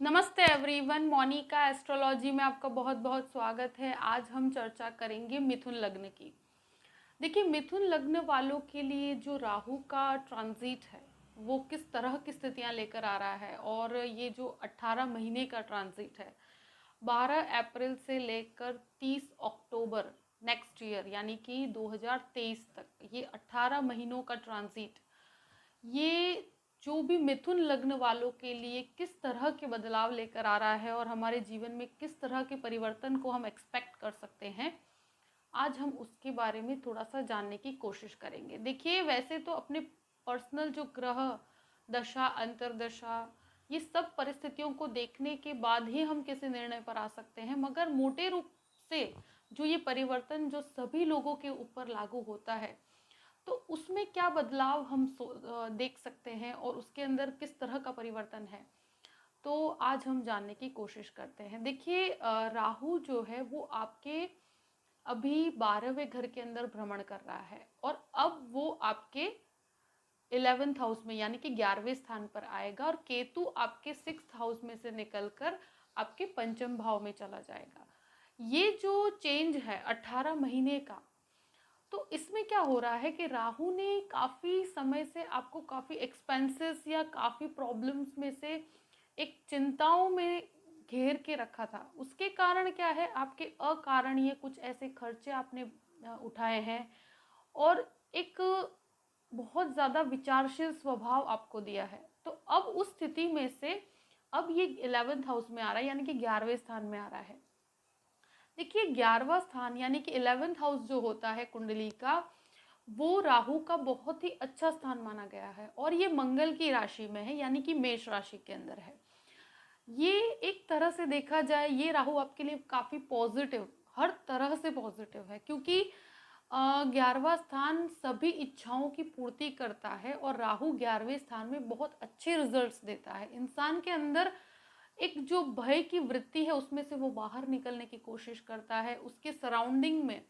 नमस्ते everyone, Monika astrology में आपका बहुत बहुत स्वागत है। आज हम चर्चा करेंगे मिथुन लग्न की। देखिए, मिथुन लग्न वालों के लिए जो राहु का ट्रांजिट है वो किस तरह की स्थितियां लेकर आ रहा है, और ये जो 18 महीने का ट्रांजिट है 12 अप्रैल से लेकर 30 अक्टूबर नेक्स्ट ईयर यानी कि 2023 तक, ये 18 महीनों का ट्रांजिट, ये जो भी मिथुन लग्न वालों के लिए किस तरह के बदलाव लेकर आ रहा है और हमारे जीवन में किस तरह के परिवर्तन को हम एक्सपेक्ट कर सकते हैं, आज हम उसके बारे में थोड़ा सा जानने की कोशिश करेंगे। देखिए, वैसे तो अपने पर्सनल जो ग्रह दशा अंतर्दशा ये सब परिस्थितियों को देखने के बाद ही हम किसी निर्णय पर आ सकते हैं, मगर मोटे रूप से जो ये परिवर्तन जो सभी लोगों के ऊपर लागू होता है, तो उसमें क्या बदलाव हम देख सकते हैं और उसके अंदर किस तरह का परिवर्तन है, तो आज हम जानने की कोशिश करते हैं। देखिए, राहु जो है वो आपके अभी 12वें घर के अंदर भ्रमण कर रहा है, और अब वो आपके 11th हाउस में यानी कि 11वें स्थान पर आएगा, और केतु आपके 6th हाउस में से निकलकर आपके पंचम भाव में चला जाएगा। ये जो चेंज है 18 महीने का, तो इसमें क्या हो रहा है कि राहु ने काफ़ी समय से आपको काफ़ी एक्सपेंसेस या काफ़ी प्रॉब्लम्स में से एक चिंताओं में घेर के रखा था। उसके कारण क्या है, आपके अकारणीय कुछ ऐसे खर्चे आपने उठाए हैं, और एक बहुत ज़्यादा विचारशील स्वभाव आपको दिया है। तो अब उस स्थिति में से अब ये 11th हाउस में आ रहा है यानी कि 11वें स्थान में आ रहा है। देखिए, 11वां स्थान यानी कि 11th हाउस जो होता है कुंडली का, वो राहु का बहुत ही अच्छा स्थान माना गया है, और ये मंगल की राशि में है यानी कि मेष राशि के अंदर है। ये एक तरह से देखा जाए, ये राहु आपके लिए काफ़ी पॉजिटिव, हर तरह से पॉजिटिव है, क्योंकि 11वां स्थान सभी इच्छाओं की पूर्ति करता है, और राहु 11वें स्थान में बहुत अच्छे रिजल्ट्स देता है। इंसान के अंदर एक जो भय की वृत्ति है उसमें से वो बाहर निकलने की कोशिश करता है। उसके सराउंडिंग में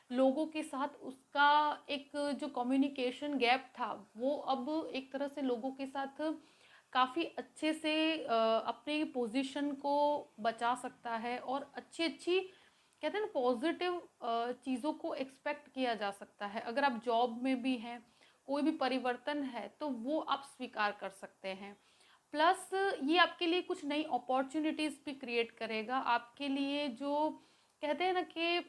लोगों के साथ उसका एक जो कम्युनिकेशन गैप था, वो अब एक तरह से लोगों के साथ काफ़ी अच्छे से अपनी पोजीशन को बचा सकता है, और अच्छी अच्छी कहते हैं ना पॉजिटिव चीज़ों को एक्सपेक्ट किया जा सकता है। अगर आप जॉब में भी हैं, कोई भी परिवर्तन है तो वो आप स्वीकार कर सकते हैं। प्लस ये आपके लिए कुछ नई अपॉर्चुनिटीज़ भी क्रिएट करेगा आपके लिए। जो कहते हैं ना कि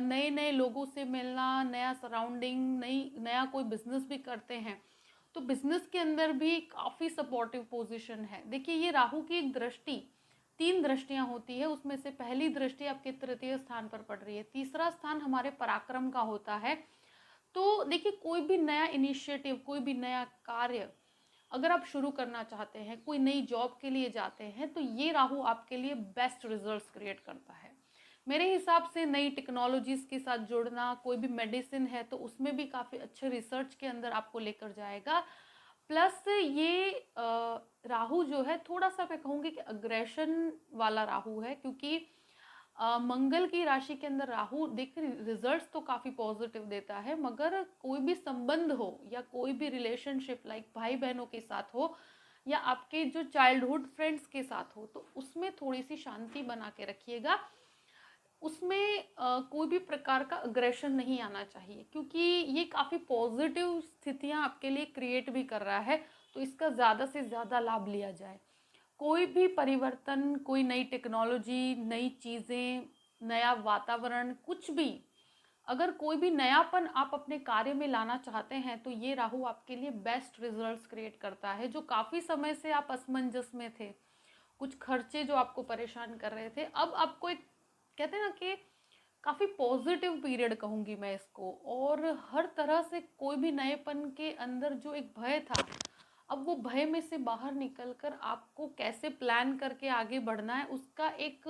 नए नए लोगों से मिलना, नया सराउंडिंग, नया कोई बिजनेस भी करते हैं तो बिजनेस के अंदर भी काफ़ी सपोर्टिव पोजीशन है। देखिए, ये राहु की एक दृष्टि, 3 दृष्टियां होती है, उसमें से पहली दृष्टि आपके तृतीय स्थान पर पड़ रही है। तीसरा स्थान हमारे पराक्रम का होता है। तो देखिए, कोई भी नया इनिशिएटिव, कोई भी नया कार्य अगर आप शुरू करना चाहते हैं, कोई नई जॉब के लिए जाते हैं, तो ये राहु आपके लिए बेस्ट रिजल्ट्स क्रिएट करता है। मेरे हिसाब से नई टेक्नोलॉजीज़ के साथ जुड़ना, कोई भी मेडिसिन है तो उसमें भी काफ़ी अच्छे रिसर्च के अंदर आपको लेकर जाएगा। प्लस ये राहु जो है थोड़ा सा मैं कहूँगी कि अग्रेशन वाला राहु है, क्योंकि मंगल की राशि के अंदर राहु देखिए रिजल्ट्स तो काफ़ी पॉजिटिव देता है, मगर कोई भी संबंध हो या कोई भी रिलेशनशिप लाइक भाई बहनों के साथ हो या आपके जो चाइल्डहुड फ्रेंड्स के साथ हो, तो उसमें थोड़ी सी शांति बना के रखिएगा। उसमें कोई भी प्रकार का अग्रेशन नहीं आना चाहिए, क्योंकि ये काफ़ी पॉजिटिव स्थितियाँ आपके लिए क्रिएट भी कर रहा है। तो इसका ज़्यादा से ज़्यादा लाभ लिया जाए। कोई भी परिवर्तन, कोई नई टेक्नोलॉजी, नई चीज़ें, नया वातावरण, कुछ भी, अगर कोई भी नयापन आप अपने कार्य में लाना चाहते हैं तो ये राहु आपके लिए बेस्ट रिजल्ट्स क्रिएट करता है। जो काफ़ी समय से आप असमंजस में थे, कुछ खर्चे जो आपको परेशान कर रहे थे, अब आपको एक कहते हैं ना कि काफ़ी पॉजिटिव पीरियड कहूँगी मैं इसको, और हर तरह से कोई भी नएपन के अंदर जो एक भय था, अब वो भय में से बाहर निकल कर आपको कैसे प्लान करके आगे बढ़ना है उसका एक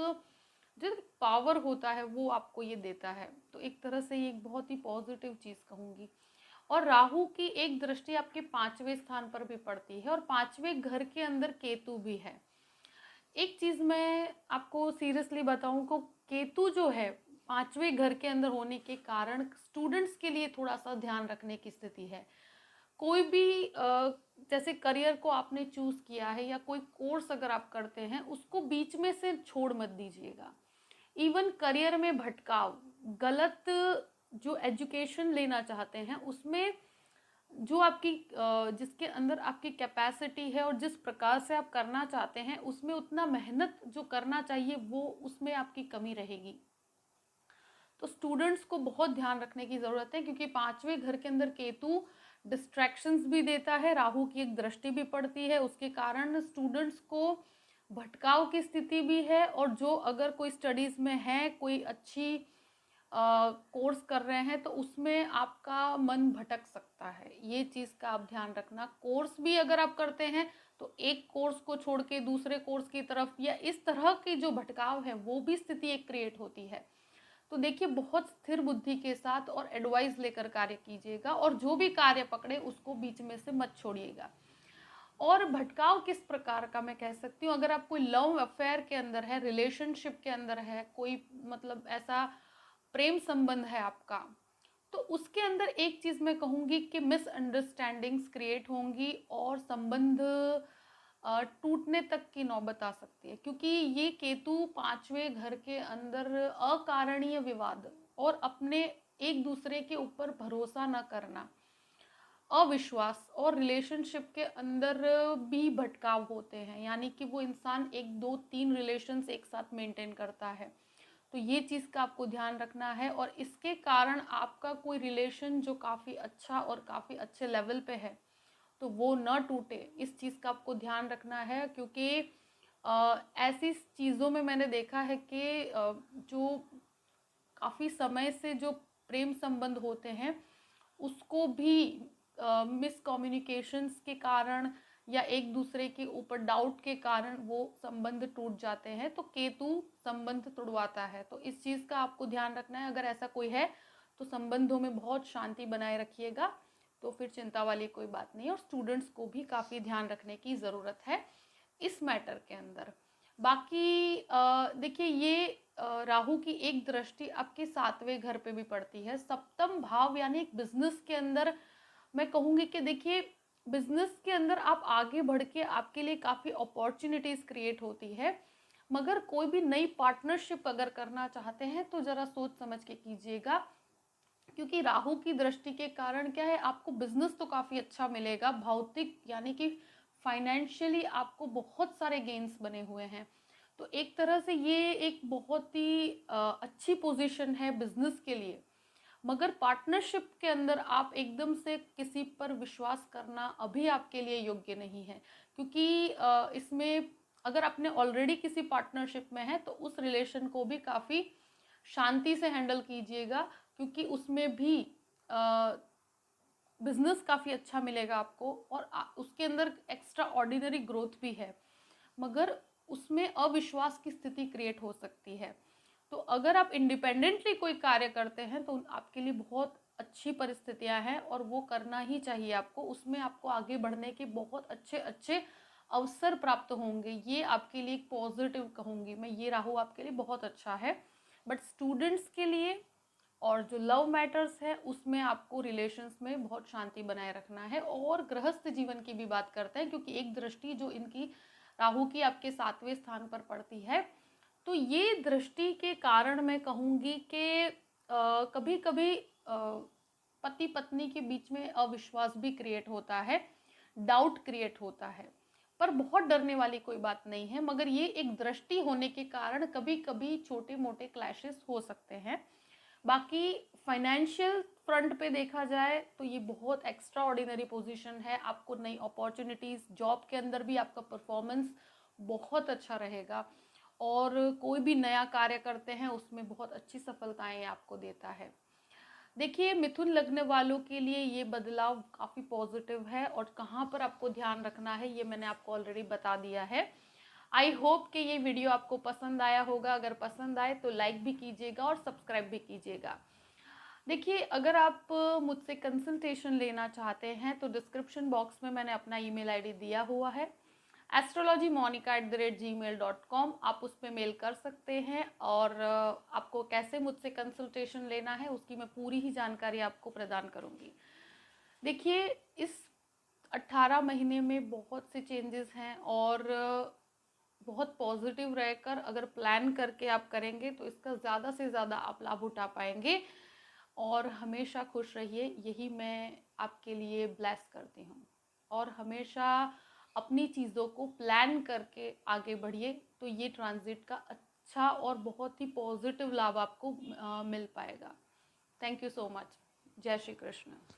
जो पावर होता है वो आपको ये देता है। तो एक तरह से ये एक बहुत ही पॉजिटिव चीज़ कहूँगी। और राहु की एक दृष्टि आपके 5वें स्थान पर भी पड़ती है, और 5वें घर के अंदर केतु भी है। एक चीज़ मैं आपको सीरियसली बताऊं को, केतु जो है 5वें घर के अंदर होने के कारण स्टूडेंट्स के लिए थोड़ा सा ध्यान रखने की स्थिति है। कोई भी जैसे करियर को आपने चूज़ किया है या कोई कोर्स अगर आप करते हैं, उसको बीच में से छोड़ मत दीजिएगा। इवन करियर में भटकाव, गलत जो एजुकेशन लेना चाहते हैं उसमें जो आपकी जिसके अंदर आपकी कैपेसिटी है और जिस प्रकार से आप करना चाहते हैं उसमें उतना मेहनत जो करना चाहिए वो उसमें आपकी कमी रहेगी। तो स्टूडेंट्स को बहुत ध्यान रखने की ज़रूरत है, क्योंकि 5वें घर के अंदर केतु डिस्ट्रैक्शंस भी देता है, राहु की एक दृष्टि भी पड़ती है, उसके कारण स्टूडेंट्स को भटकाव की स्थिति भी है। और जो अगर कोई स्टडीज़ में है, कोई अच्छी कोर्स कर रहे हैं, तो उसमें आपका मन भटक सकता है, ये चीज़ का आप ध्यान रखना। कोर्स भी अगर आप करते हैं तो एक कोर्स को छोड़ के दूसरे कोर्स की तरफ, या इस तरह की जो भटकाव है वो भी स्थिति एक क्रिएट होती है। तो देखिए, बहुत स्थिर बुद्धि के साथ और एडवाइस लेकर कार्य कीजिएगा, और जो भी कार्य पकड़े उसको बीच में से मत छोड़िएगा। और भटकाव किस प्रकार का मैं कह सकती हूँ, अगर आप कोई लव अफेयर के अंदर है, रिलेशनशिप के अंदर है, कोई मतलब ऐसा प्रेम संबंध है आपका, तो उसके अंदर एक चीज़ मैं कहूँगी कि मिसअंडरस्टैंडिंग्स क्रिएट होंगी और संबंध टूटने तक की नौबत आ सकती है, क्योंकि ये केतु 5वें घर के अंदर अकारणीय विवाद और अपने एक दूसरे के ऊपर भरोसा न करना, अविश्वास और रिलेशनशिप के अंदर भी भटकाव होते हैं, यानी कि वो इंसान 1 2 3 रिलेशंस एक साथ मेंटेन करता है। तो ये चीज़ का आपको ध्यान रखना है, और इसके कारण आपका कोई रिलेशन जो काफ़ी अच्छा और काफ़ी अच्छे लेवल पे है तो वो न टूटे, इस चीज़ का आपको ध्यान रखना है। क्योंकि ऐसी चीज़ों में मैंने देखा है कि जो काफ़ी समय से जो प्रेम संबंध होते हैं उसको भी मिसकम्युनिकेशंस के कारण या एक दूसरे के ऊपर डाउट के कारण वो संबंध टूट जाते हैं। तो केतु संबंध तुड़वाता है, तो इस चीज़ का आपको ध्यान रखना है। अगर ऐसा कोई है तो संबंधों में बहुत शांति बनाए रखिएगा, तो फिर चिंता वाली कोई बात नहीं। और स्टूडेंट्स को भी काफ़ी ध्यान रखने की ज़रूरत है इस मैटर के अंदर। बाकी देखिए, ये राहु की एक दृष्टि आपके 7वें घर पे भी पड़ती है, सप्तम भाव, यानी एक बिजनेस के अंदर मैं कहूँगी कि देखिए, बिजनेस के अंदर आप आगे बढ़ के आपके लिए काफ़ी अपॉर्चुनिटीज़ क्रिएट होती है, मगर कोई भी नई पार्टनरशिप अगर करना चाहते हैं तो ज़रा सोच समझ के कीजिएगा, क्योंकि राहु की दृष्टि के कारण क्या है, आपको बिजनेस तो काफ़ी अच्छा मिलेगा, भौतिक यानी कि फाइनेंशियली आपको बहुत सारे गेन्स बने हुए हैं। तो एक तरह से ये एक बहुत ही अच्छी पोजीशन है बिजनेस के लिए। मगर पार्टनरशिप के अंदर आप एकदम से किसी पर विश्वास करना अभी आपके लिए योग्य नहीं है, क्योंकि इसमें अगर आपने ऑलरेडी किसी पार्टनरशिप में है तो उस रिलेशन को भी काफ़ी शांति से हैंडल कीजिएगा, क्योंकि उसमें भी बिजनेस काफ़ी अच्छा मिलेगा आपको, और उसके अंदर एक्स्ट्रा ऑर्डिनरी ग्रोथ भी है, मगर उसमें अविश्वास की स्थिति क्रिएट हो सकती है। तो अगर आप इंडिपेंडेंटली कोई कार्य करते हैं तो आपके लिए बहुत अच्छी परिस्थितियां हैं, और वो करना ही चाहिए आपको। उसमें आपको आगे बढ़ने के बहुत अच्छे अच्छे अवसर प्राप्त होंगे, ये आपके लिए एक पॉजिटिव कहूँगी मैं, ये राहु आपके लिए बहुत अच्छा है। बट स्टूडेंट्स के लिए और जो लव मैटर्स है उसमें आपको रिलेशंस में बहुत शांति बनाए रखना है। और गृहस्थ जीवन की भी बात करते हैं, क्योंकि एक दृष्टि जो इनकी राहु की आपके 7वें स्थान पर पड़ती है, तो ये दृष्टि के कारण मैं कहूँगी कि कभी कभी पति पत्नी के बीच में अविश्वास भी क्रिएट होता है, डाउट क्रिएट होता है, पर बहुत डरने वाली कोई बात नहीं है। मगर ये एक दृष्टि होने के कारण कभी कभी छोटे मोटे क्लैशेस हो सकते हैं। बाकी फाइनेंशियल फ्रंट पे देखा जाए तो ये बहुत एक्स्ट्रा ऑर्डिनरी पोजीशन है, आपको नई अपॉर्चुनिटीज़, जॉब के अंदर भी आपका परफॉर्मेंस बहुत अच्छा रहेगा, और कोई भी नया कार्य करते हैं उसमें बहुत अच्छी सफलताएं आपको देता है। देखिए, मिथुन लग्न वालों के लिए ये बदलाव काफ़ी पॉजिटिव है, और कहाँ पर आपको ध्यान रखना है ये मैंने आपको ऑलरेडी बता दिया है। आई होप कि ये वीडियो आपको पसंद आया होगा। अगर पसंद आए तो लाइक भी कीजिएगा और सब्सक्राइब भी कीजिएगा। देखिए, अगर आप मुझसे कंसल्टेशन लेना चाहते हैं तो डिस्क्रिप्शन बॉक्स में मैंने अपना ईमेल आईडी दिया हुआ है, astrologymonica@gmail.com। आप उस पर मेल कर सकते हैं, और आपको कैसे मुझसे कंसल्टेशन लेना है उसकी मैं पूरी ही जानकारी आपको प्रदान करूंगी। देखिए, इस 18 महीने में बहुत से चेंजेस हैं, और बहुत पॉजिटिव रहकर अगर प्लान करके आप करेंगे तो इसका ज़्यादा से ज़्यादा आप लाभ उठा पाएंगे। और हमेशा खुश रहिए, यही मैं आपके लिए ब्लेस करती हूँ। और हमेशा अपनी चीज़ों को प्लान करके आगे बढ़िए, तो ये ट्रांजिट का अच्छा और बहुत ही पॉजिटिव लाभ आपको मिल पाएगा। Thank you so much. जय श्री कृष्ण।